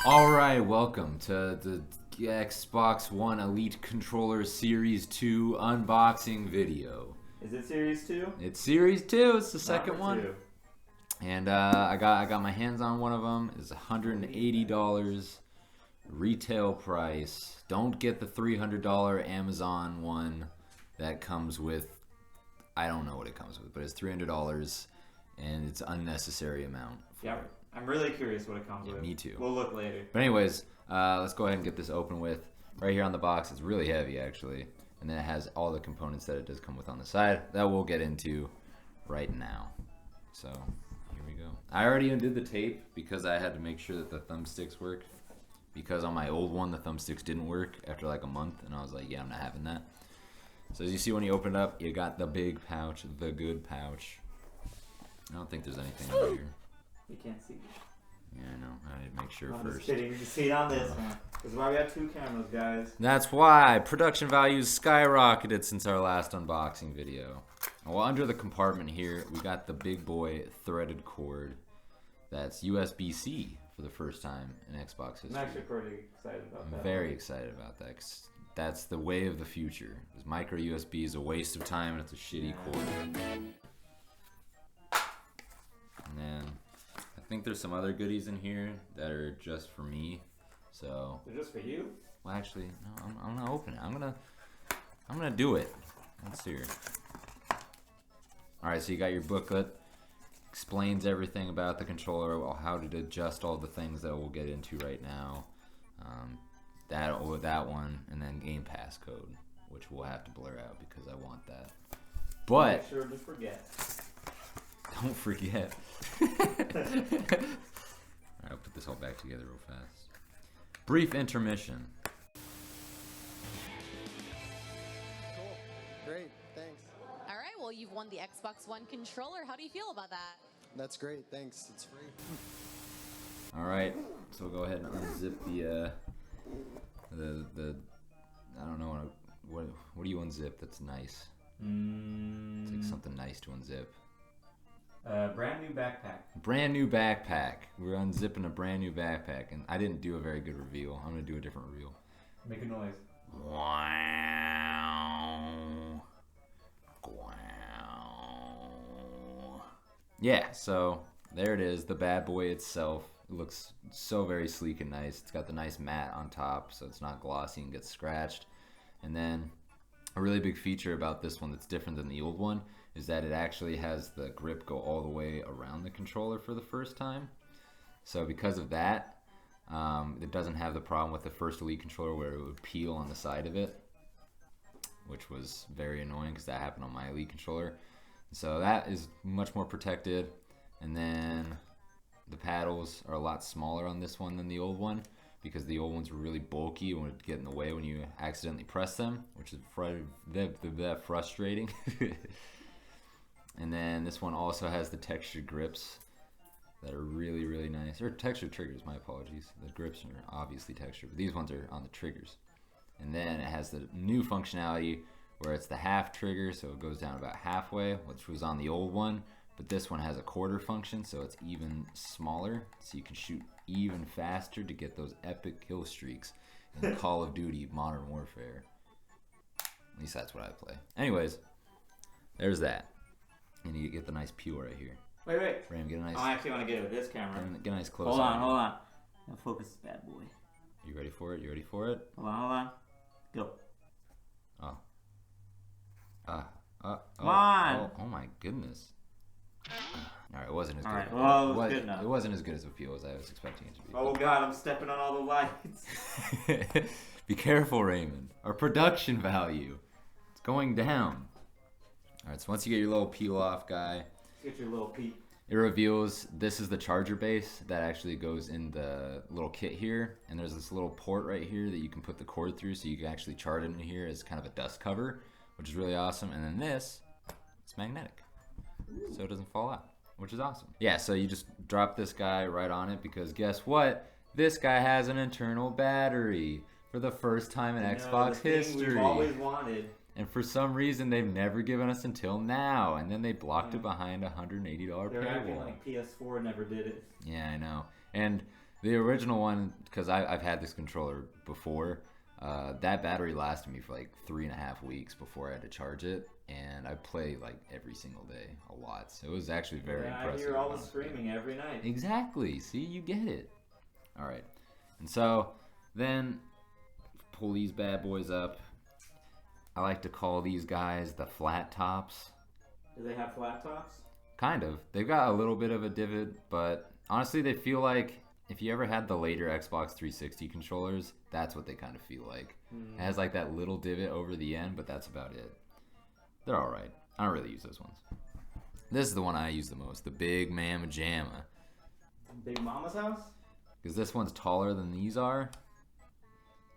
Alright, welcome to the Xbox One Elite Controller Series 2 unboxing video. Is it Series 2? It's Series 2, it's the second Number one. 2. And I got my hands on one of them. It's $180 retail price. Don't get the $300 Amazon one that comes with, I don't know what it comes with, but it's $300 and it's unnecessary amount. Yeah, I'm really curious what it comes with. Me too. We'll look later. But anyways, let's go ahead and get this open with. Right here on the box, it's really heavy actually. And then it has all the components that it does come with on the side that we'll get into right now. So, here we go. I already undid the tape because I had to make sure that the thumbsticks work. Because on my old one, the thumbsticks didn't work after like a month. And I was like, yeah, I'm not having that. So as you see when you open it up, you got the big pouch, the good pouch. I don't think there's anything under here. You can't see. Yeah, I know. I need to make sure I'm first. just kidding. You can see it on this one. This is why we have 2 cameras, guys. That's why production values skyrocketed since our last unboxing video. Well, under the compartment here, we got the big boy threaded cord. That's USB-C for the first time in Xbox history. I'm actually pretty excited about that. I'm very excited about that 'cause that's the way of the future. This micro USB is a waste of time and it's a shitty cord. And then I think there's some other goodies in here that are just for me. So They're just for you? well, actually, no, I'm gonna open it. I'm gonna do it. Let's see here. All right, so you got your booklet. Explains everything about the controller, how to adjust all the things that we'll get into right now. That one, and then Game Pass code, which we'll have to blur out because I want that. But Make sure to forget. don't forget. Alright, I'll put this all back together real fast. Brief intermission. Cool. Great. Thanks. All right, well, you've won the Xbox One controller. How do you feel about that? That's great. Thanks. It's free. Alright, so we'll go ahead and unzip the I don't know what do you unzip that's nice? It's like something nice to unzip. Brand new backpack. Brand new backpack. We're unzipping a brand new backpack, and I didn't do a very good reveal. I'm gonna do a different reveal. Make a noise. Wow. Wow. Yeah, so there it is, the bad boy itself. It looks so very sleek and nice. It's got the nice matte on top, so it's not glossy and gets scratched. And then a really big feature about this one that's different than the old one is that it actually has the grip go all the way around the controller for the first time. So because of that, it doesn't have the problem with the first Elite controller where it would peel on the side of it, which was very annoying because that happened on my Elite controller. So that is much more protected. And then the paddles are a lot smaller on this one than the old one because the old ones were really bulky and would get in the way when you accidentally press them, which is frustrating. And then this one also has the textured grips that are really, really nice. Or textured triggers, my apologies. The grips are obviously textured, but these ones are on the triggers. And then it has the new functionality where it's the half trigger, so it goes down about halfway, which was on the old one. But this one has a quarter function, so it's even smaller, so you can shoot even faster to get those epic kill streaks in Call of Duty Modern Warfare. At least that's what I play. Anyways, there's that. And you get the nice peel right here. Wait. Ram, get a nice. I actually want to get it with this camera. Get a nice close. Hold on. Now focus this bad boy. You ready for it? You ready for it? Hold on. Go. Come on. Oh my goodness. All right, it wasn't as good. Alright, well, it was good enough. It wasn't as good as a feel as I was expecting it to be. Oh god, I'm stepping on all the lights. Be careful, Raymond. Our production value, it's going down. All right, so once you get your little peel off guy, Get your little peek. it reveals this is the charger base that actually goes in the little kit here, and there's this little port right here that you can put the cord through, so you can actually charge it in here as kind of a dust cover, which is really awesome. And then this, it's magnetic, so it doesn't fall out, which is awesome. Yeah, so you just drop this guy right on it because guess what? This guy has an internal battery for the first time in Xbox history. We've always wanted. And for some reason, they've never given us until now. And then they blocked it behind a $180 They're acting paywall. like PS4 never did it. Yeah, I know. And The original one, because I've had this controller before, that battery lasted me for like 3.5 weeks before I had to charge it, and I play like every single day, a lot. So it was actually very impressive. I hear all the screaming every night. Exactly. See, you get it. All right. And so then pull these bad boys up. I like to call these guys the flat tops. Do they have flat tops? Kind of. They've got a little bit of a divot, but honestly, they feel like if you ever had the later Xbox 360 controllers, that's what they kind of feel like. It has like that little divot over the end, but that's about it. They're all right. I don't really use those ones. This is the one I use the most, the Big Mamma Jamma. Big Mama's house? Because this one's taller than these are.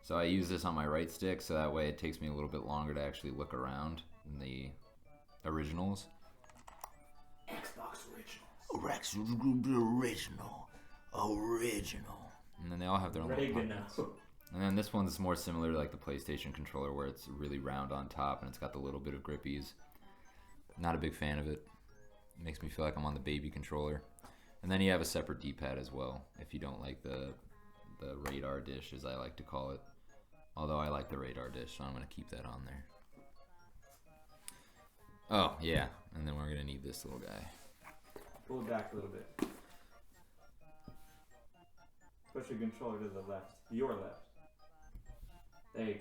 So I use this on my right stick, so that way it takes me a little bit longer to actually look around than the originals. Xbox originals. Original. And then they all have their own little pockets. And then this one's more similar to like the PlayStation controller, where it's really round on top and it's got the little bit of grippies. Not a big fan of it. It makes me feel like I'm on the baby controller. And then you have a separate D-pad as well, if you don't like the radar dish, as I like to call it. Although I like the radar dish, so I'm going to keep that on there. Oh, yeah. And then we're going to need this little guy. Pull it back a little bit. Push your controller to the left. Your left. There you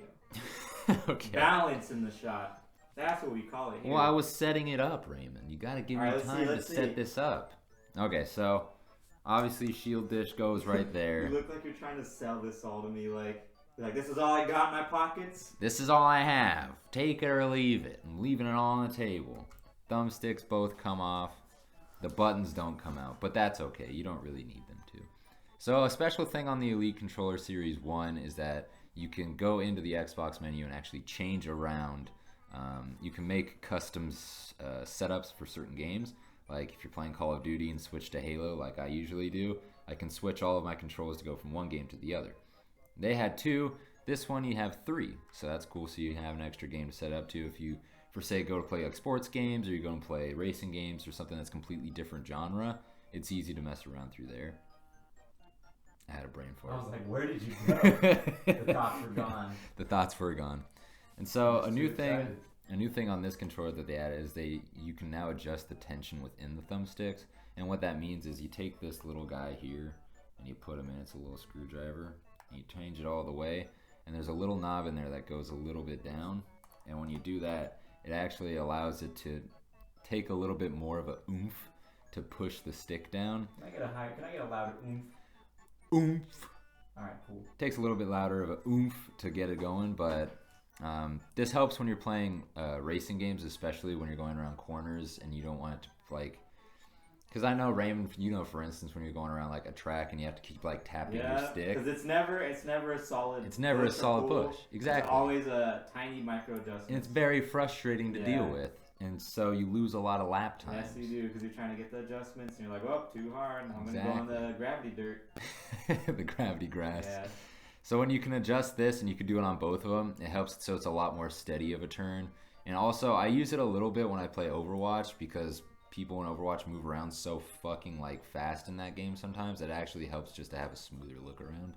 go. Okay. Balance in the shot. That's what we call it here. Well, I was setting it up, Raymond. You got to give me time to set this up. Okay, so obviously shield dish goes right there. You look like you're trying to sell this all to me, like this is all I got in my pockets. This is all I have. Take it or leave it. I'm leaving it all on the table. Thumbsticks both come off. The buttons don't come out, but that's okay. You don't really need them to. So a special thing on the Elite Controller Series 1 is that you can go into the Xbox menu and actually change around. You can make custom setups for certain games. Like if you're playing Call of Duty and switch to Halo like I usually do, I can switch all of my controls to go from one game to the other. They had 2. This one you have 3. So that's cool. So you have an extra game to set up to if you, for say, go to play like sports games or you're going to play racing games or something that's completely different genre. It's easy to mess around through there. I had a brain fart. I was like, where did you go? The thoughts were gone. The thoughts were gone. And so a new thing on this controller that they added is you can now adjust the tension within the thumbsticks. And what that means is you take this little guy here and you put him in. It's a little screwdriver. And you change it all the way. And there's a little knob in there that goes a little bit down. And when you do that, it actually allows it to take a little bit more of a oomph to push the stick down. Can I get a louder oomph? Oomph. Alright, cool. Takes a little bit louder of a oomph to get it going, but this helps when you're playing racing games, especially when you're going around corners and you don't want it to like. Because I know, Raymond, you know, for instance, when you're going around like a track and you have to keep like tapping your stick. Because it's never a solid. It's never a solid push. Exactly. It's always a tiny micro adjustment. And it's very frustrating to deal with, and so you lose a lot of lap times. Yes, you do, because you're trying to get the adjustments, and you're like, "Oh, too hard. I'm gonna go on the gravity dirt." The gravity grass. Yeah. So when you can adjust this, and you can do it on both of them, it helps. So it's a lot more steady of a turn. And also, I use it a little bit when I play Overwatch because people in Overwatch move around so fucking like fast in that game sometimes. It actually helps just to have a smoother look around.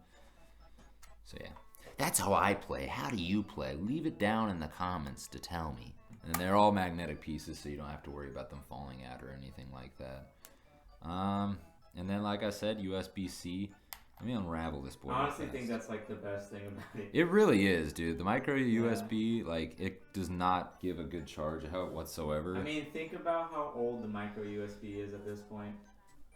So yeah, that's how I play. How do you play? Leave it down in the comments to tell me. And they're all magnetic pieces, so you don't have to worry about them falling out or anything like that. And then, like I said, USB-C. Let me unravel this board. I honestly think that's like the best thing about it. It really is, dude. The micro USB, like, it does not give a good charge whatsoever. I mean, think about how old the micro USB is at this point.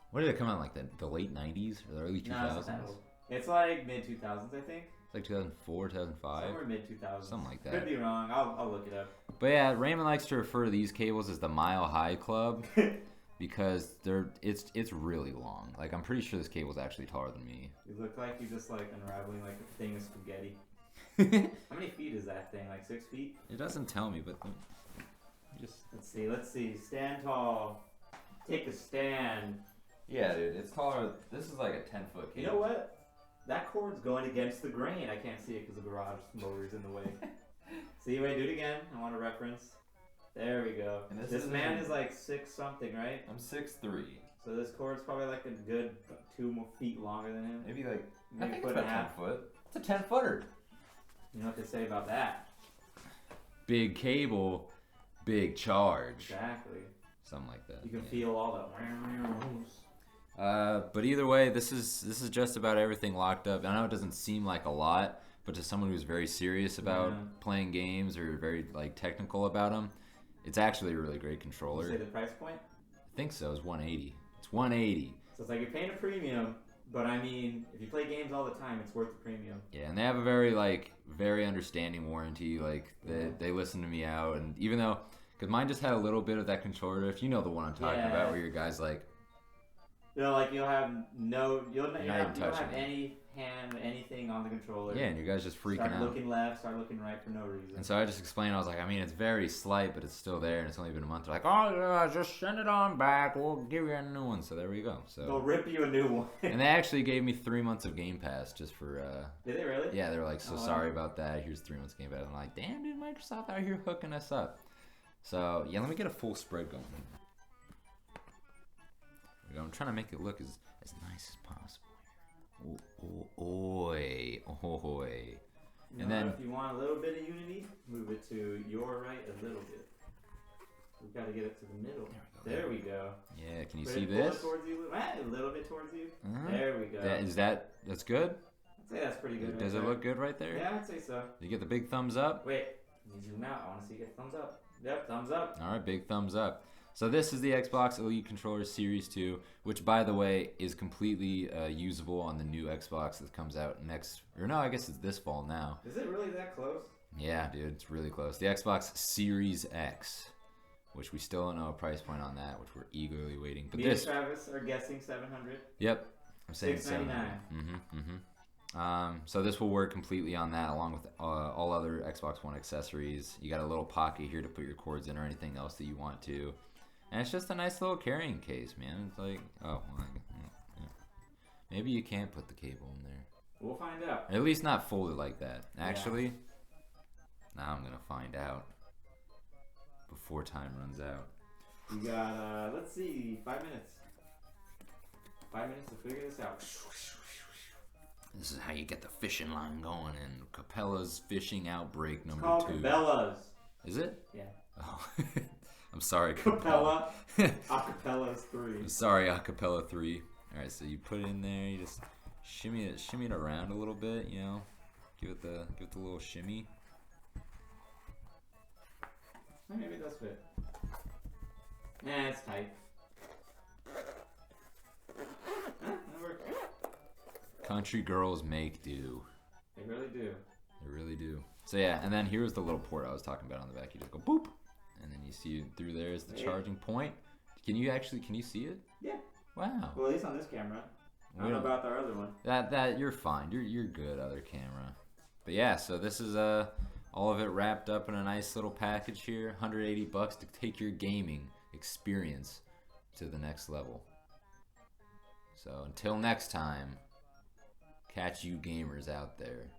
What did it come out like? The late 90s or the early 2000s? No, it's not that old. It's like mid 2000s, I think. It's like 2004, 2005. Somewhere mid 2000s. Something like that. Could be wrong. I'll look it up. But yeah, Raymond likes to refer to these cables as the Mile High Club because it's really long. Like, I'm pretty sure this cable's actually taller than me. You look like you're just like unraveling like a thing of spaghetti. How many feet is that thing? Like 6 feet? It doesn't tell me, but just let's see. Stand tall. Take a stand. yeah, dude, it's taller. This is like a 10-foot cable. You know what? That cord's going against the grain. I can't see it because the garage motor's in the way. See, wait, do it again. I want a reference. There we go. And this man is like 6 something, right? I'm 6'3". So this cord's probably like a good 2 more feet longer than him. Maybe like Maybe I think foot it's and a about half. 10 foot. It's a 10-footer. You know what they say about that? Big cable, big charge. Exactly. Something like that. You can yeah. feel all that. But either way, this is just about everything locked up. I know it doesn't seem like a lot, but to someone who's very serious about Yeah. playing games or very like technical about them, it's actually a really great You controller. say the price point? I think so. It's 180. It's 180. So it's like you're paying a premium, but I mean, if you play games all the time, it's worth the premium. Yeah, and they have a very understanding warranty. Like they listen to me out, and even though, because mine just had a little bit of that controller drift. You know the one I'm talking Yeah. about, where your guy's like, You know, like you'll have no, you don't even have touching it. any hand, anything on the controller. yeah, and your guy's just freaking Start out. looking left, start looking right for no reason. And so I just explained, I was like, I mean, it's very slight, but it's still there, and it's only been a month. They're like, oh, yeah, just send it on back. We'll give you a new one. So there we go. They'll So, rip you a new one. and they actually gave me 3 months of Game Pass just for, Did they really? yeah, they were like, so Oh, wow. sorry about that. Here's 3 months of Game Pass. I'm like, damn, dude, Microsoft out here hooking us up. So, yeah, let me get a full spread going. There we go. I'm trying to make it look as nice as possible. Oi. You And know, then- if you want a little bit of unity, move it to your right a little bit. We've got to get it to the middle. There we go. Yeah, can you Put see it- pull it this? towards you, a little bit towards you. Uh-huh. There we go. That's good? I'd say that's pretty good. Does right it there. look good right there? Yeah, I'd say so. You get the big thumbs up? Wait, you zoom out. I want to see you get thumbs up. Yep, thumbs up. All right, big thumbs up. So this is the Xbox Elite Controller Series 2, which, by the way, is completely usable on the new Xbox that comes out next, or no, I guess it's this fall now. Is it really that close? Yeah, dude, it's really close. The Xbox Series X, which we still don't know a price point on that, which we're eagerly waiting. But Me this, and Travis are guessing 700. yep, I'm saying $699. So this will work completely on that, along with all other Xbox One accessories. You got a little pocket here to put your cords in or anything else that you want to. And it's just a nice little carrying case, man. It's like, oh, well, yeah. Maybe you can't put the cable in there. We'll find out. Or at least not folded like that. Actually, now I'm gonna find out before time runs out. You got, let's see, 5 minutes. 5 minutes to figure this out. This is how you get the fishing line going in Capella's fishing outbreak number Called 2. Cabela's. Is it? Yeah. Oh, I'm sorry, Capella. Acapella's 3. I'm sorry, Acapella 3. All right, so you put it in there. You just shimmy it around a little bit. You know, give it the little shimmy. Maybe it does fit. Nah, it's tight. That works. Country girls make do. They really do. They really do. So yeah, and then here's the little port I was talking about on the back. You just go boop, and then you see through there is the Yeah. charging point. Can you see it? Yeah. Wow. Well, at least on this camera. I don't We know don't- about our other one. That you're fine. You're good, other camera. But yeah, so this is all of it wrapped up in a nice little package here. $180 to take your gaming experience to the next level. So until next time, catch you gamers out there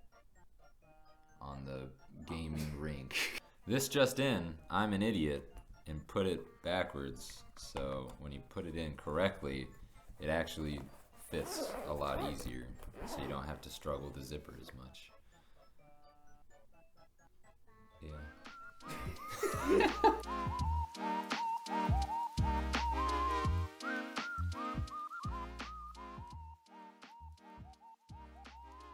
on the gaming rink. This just in, I'm an idiot and put it backwards. So when you put it in correctly, it actually fits a lot easier. So you don't have to struggle to zipper as much. Yeah.